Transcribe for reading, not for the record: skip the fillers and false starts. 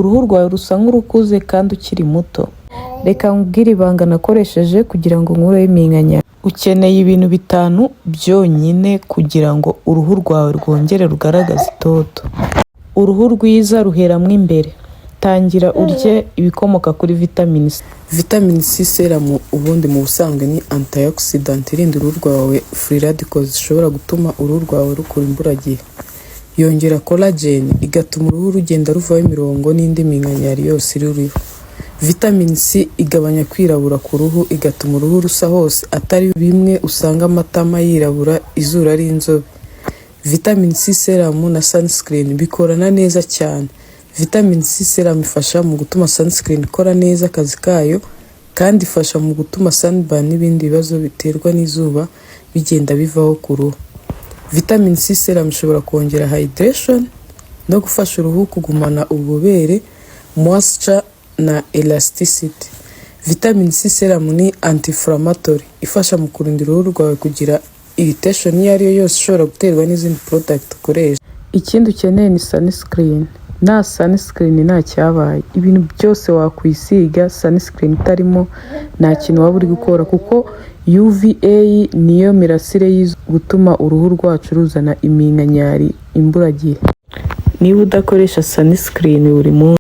uruhu rwawe rusa nk'urukuze kandi ukiri muto. Reka nkubwire ibanga nakoresheje kugira ngo nkureho iminkanyari. Ukeneye ibintu 5 byonyine kugira ngo uruhu rwawe rwongere rugaragaze itoto. Uruhu rwiza ruheramo imbere. Tangira urye ibikomoka kuri vitamine C. Vitamine C serum ubundi mu busanzwe ni antioxidant irinda uruhu rwawe free radicals zishobora gutuma uruhu rwawe rukura imburagihe. Yongera collagen igatuma uruhu rugenda ruvaho imirongo n'indi minkanyari yose ruriho. Vitamine C igabanya kwirabura ku ruhu igatuma uruhu rusa hose atari bimwe usanga amatama yirabura izuru ari inzobe. Vitamine C serum na sunscreen bikorana neza cyane. Vitamine C serum ifasha mu gutuma sunscreen ikora neza akazi kayo kandi ifasha mu gutuma sunburn n'ibindi bibazo biterwa n'izuba bigenda bivaho ku ruhu. Vitamine C serum ishobora kongera hydration no gufasha uruhu kugumana ububobere, moisture na elasticity. Vitamine C serum ni anti-inflammatory ifasha mu kurinda uruhu rwawe kugira irritation iyo ari yo yose ishobora guterwa n'izindi product ukoresha. Ikindi ukeneye ni sunscreen. Nta sunscreen nta cyabaye. Ibintu byose wakwisiga sunscreen itarimo nta kintu waba uri gukora kuko UVA niyo mirasire gutuma uruhu rwacu ruzana iminkanyari imburagihe. Niba udakoresha sunscreen buri munsi